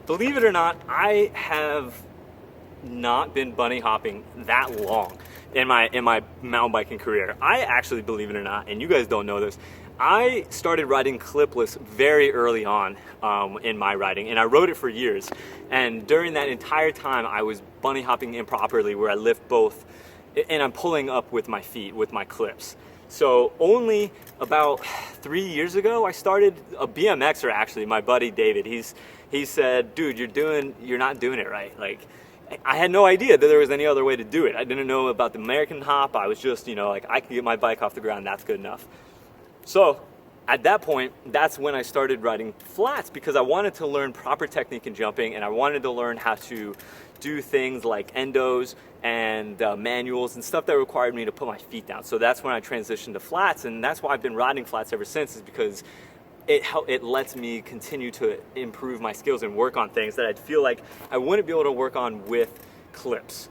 believe it or not, I have not been bunny hopping that long in my mountain biking career. I actually, believe it or not, and you guys don't know this, I started riding clipless very early on in my riding, and I rode it for years. And during that entire time, I was bunny hopping improperly, where I lift both, and I'm pulling up with my feet with my clips. So only about 3 years ago, I started a BMXer. Actually, my buddy David, he said, "Dude, you're not doing it right." Like, I had no idea that there was any other way to do it. I didn't know about the American hop. I was just, like, I could get my bike off the ground, that's good enough. So at that point, that's when I started riding flats, because I wanted to learn proper technique in jumping, and I wanted to learn how to do things like endos and manuals and stuff that required me to put my feet down. So that's when I transitioned to flats, and that's why I've been riding flats ever since, is because it lets me continue to improve my skills and work on things that I feel like I wouldn't be able to work on with clips.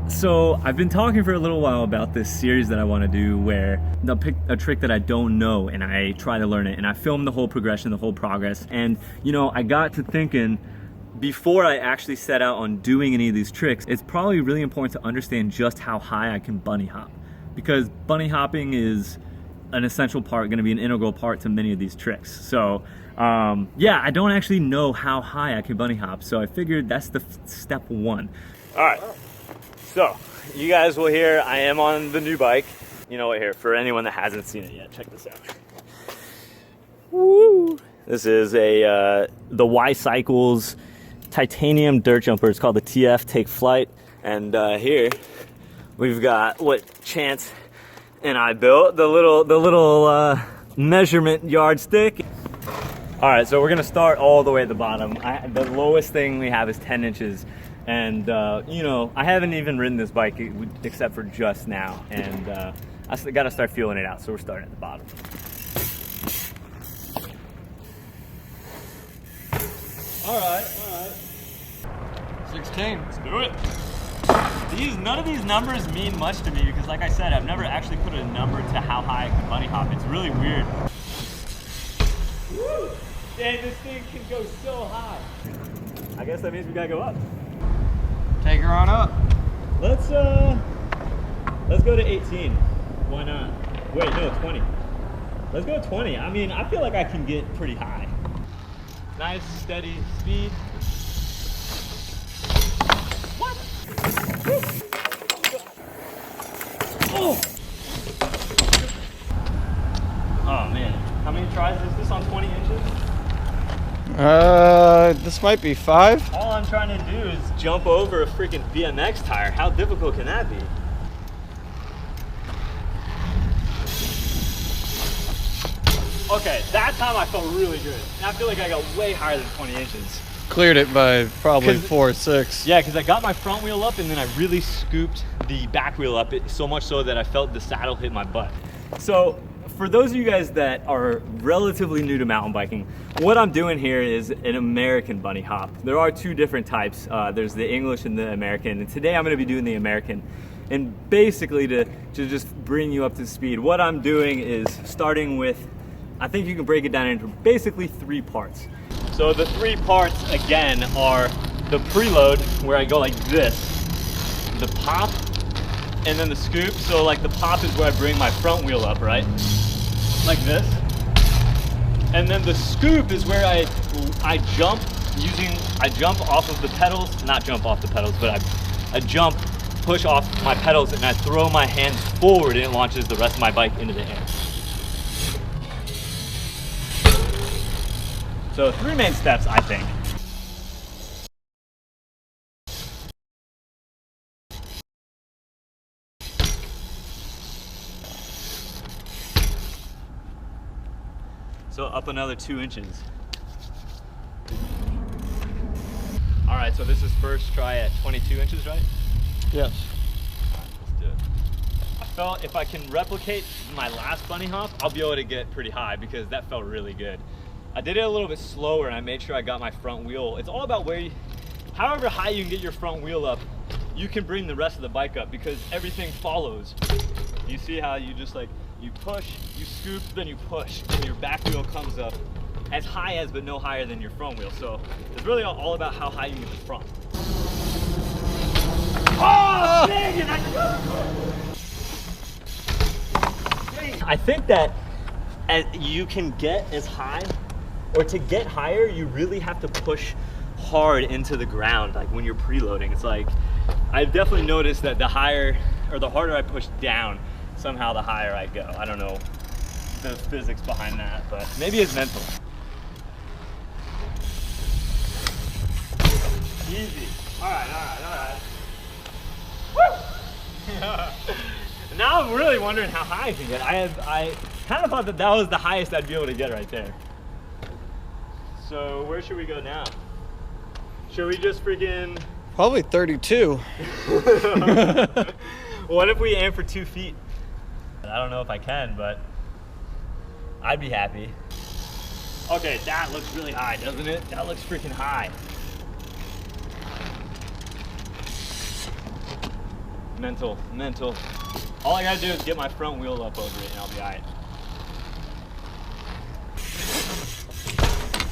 So I've been talking for a little while about this series that I want to do, where I'll pick a trick that I don't know and I try to learn it, and I film the whole progression, the whole progress. And I got to thinking, before I actually set out on doing any of these tricks, it's probably really important to understand just how high I can bunny hop, because bunny hopping is an essential part, going to be an integral part to many of these tricks. So yeah, I don't actually know how high I can bunny hop, so I figured that's the step one. All right. So, you guys will hear I am on the new bike. You know what, here, for anyone that hasn't seen it yet, check this out. Woo! This is the Y Cycles titanium dirt jumper. It's called the TF Take Flight. And here, we've got what Chance and I built, the little measurement yardstick. All right, so we're gonna start all the way at the bottom. The lowest thing we have is 10 inches. And I haven't even ridden this bike except for just now, and I got to start feeling it out, so we're starting at the bottom. All right. 16. Let's do it. None of these numbers mean much to me, because like I said, I've never actually put a number to how high I can bunny hop. It's really weird. Woo! Dang, this thing can go so high. I guess that means we gotta go up. Take her on up. Let's go to 18. Why not? Wait, no, 20. Let's go 20. I mean, I feel like I can get pretty high. Nice, steady speed. What? Oh! Oh man, how many tries is this on 20 inches? This might be 5. All I'm trying to do is jump over a freaking BMX tire. How difficult can that be? Okay, that time I felt really good. I feel like I got way higher than 20 inches. Cleared it by probably 4 or 6. Yeah, because I got my front wheel up, and then I really scooped the back wheel up, so much so that I felt the saddle hit my butt. So, for those of you guys that are relatively new to mountain biking, what I'm doing here is an American bunny hop. There are 2 different types. There's the English and the American, and today I'm going to be doing the American. And basically, to just bring you up to speed, what I'm doing is starting with, I think you can break it down into basically 3 parts. So the 3 parts, again, are the preload, where I go like this, the pop, and then the scoop. So like the pop is where I bring my front wheel up, right? Like this. And then the scoop is where I jump off of the pedals, not jump off the pedals, but I jump, push off my pedals, and I throw my hands forward, and it launches the rest of my bike into the air. So 3 main steps, I think. So up another 2 inches. All right, so this is first try at 22 inches, right? Yes. Let's do it. I felt if I can replicate my last bunny hop, I'll be able to get pretty high, because that felt really good. I did it a little bit slower, and I made sure I got my front wheel. It's all about where however high you can get your front wheel up, you can bring the rest of the bike up because everything follows. You see how you just like, you push, you scoop, then you push, and your back wheel comes up as high as, but no higher than your front wheel. So it's really all about how high you can get the front. Oh, dang it! I think that as you can get as high, or to get higher, you really have to push hard into the ground, like when you're preloading. It's like, I've definitely noticed that the higher, or the harder I push down, somehow the higher I go. I don't know the physics behind that, but maybe it's mental. Easy. All right. Woo! Now I'm really wondering how high I can get. I kind of thought that was the highest I'd be able to get right there. So where should we go now? Should we just freaking... Probably 32. What if we aim for 2 feet? I don't know if I can, but I'd be happy. Okay, that looks really high, doesn't it? That looks freaking high. Mental. All I gotta do is get my front wheel up over it and I'll be all right.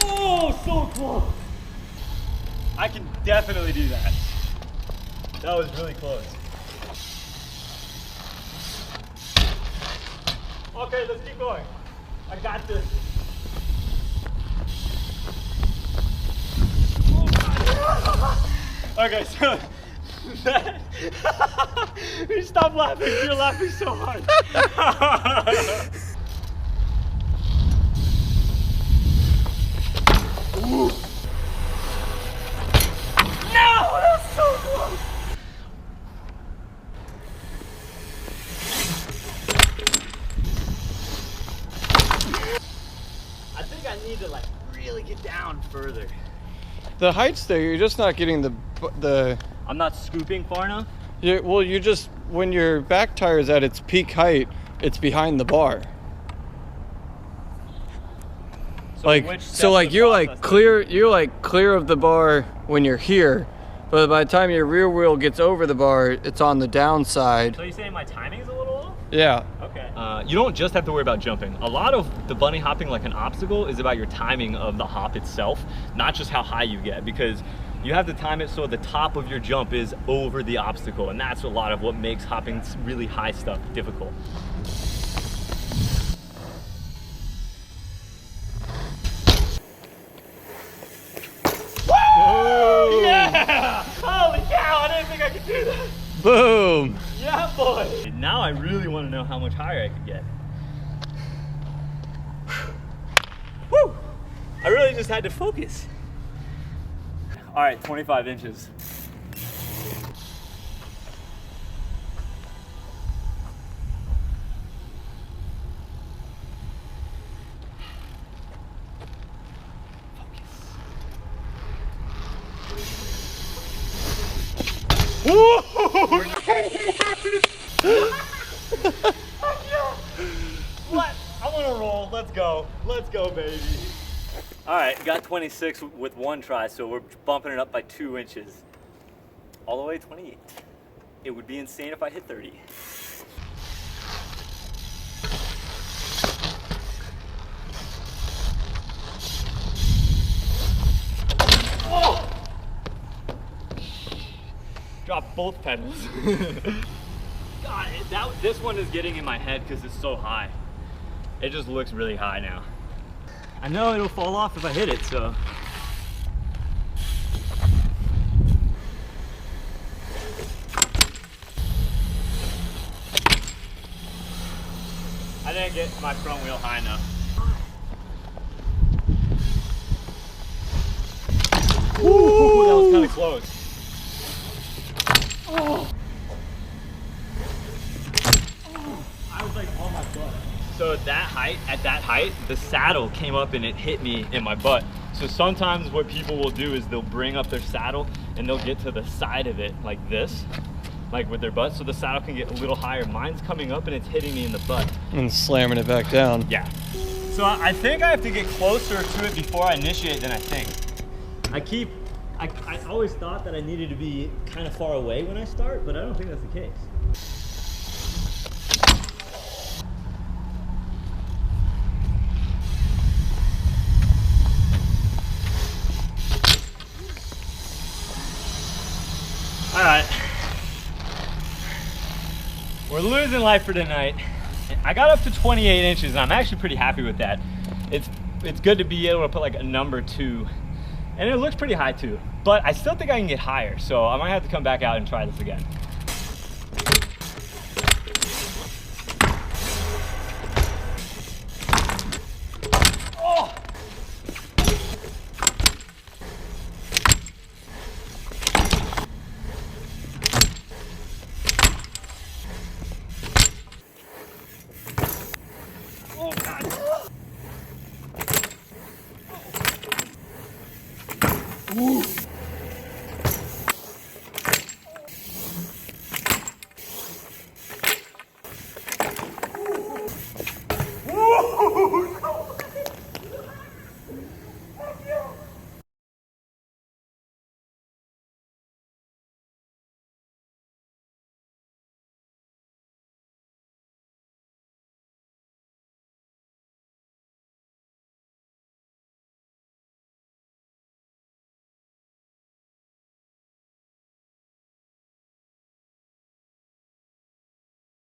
Oh, so close. I can definitely do that. That was really close. Okay, let's keep going. I got this. Okay, so you stop laughing. You're laughing so hard. Ooh. No, that was so close. I think I need to like really get down further. The height's there, you're just not getting the I'm not scooping far enough? well, you just, when your back tire is at its peak height, it's behind the bar. So you're like clear of the bar when you're here, but by the time your rear wheel gets over the bar, it's on the downside. So you're saying my timing's a little off? Yeah. Okay. You don't just have to worry about jumping. A lot of the bunny hopping like an obstacle is about your timing of the hop itself, not just how high you get, because you have to time it so the top of your jump is over the obstacle, and that's a lot of what makes hopping really high stuff difficult. Woo! Yeah! Holy cow, I didn't think I could do that. Boom! Yeah, boy! Now I really want to know how much higher I could get. Woo! I really just had to focus. All right, 25 inches. What? I'm on a roll. Let's go. Let's go, baby. All right, got 26 with one try, so we're bumping it up by 2 inches. All the way to 28. It would be insane if I hit 30. Oh! Drop both pedals. God, this one is getting in my head because it's so high. It just looks really high now. I know it'll fall off if I hit it, so. I didn't get my front wheel high enough. Ooh, that was kind of close. Oh. I was like on my butt. So at that height, the saddle came up and it hit me in my butt. So sometimes what people will do is they'll bring up their saddle and they'll get to the side of it like this, like with their butt, so the saddle can get a little higher. Mine's coming up and it's hitting me in the butt. And slamming it back down. Yeah. So I think I have to get closer to it before I initiate than I think. I always thought that I needed to be kind of far away when I start, but I don't think that's the case. All right, we're losing light for tonight. I got up to 28 inches and I'm actually pretty happy with that. It's good to be able to put like a number 2, and it looks pretty high too, but I still think I can get higher, so I might have to come back out and try this again. Oh God. Ooh.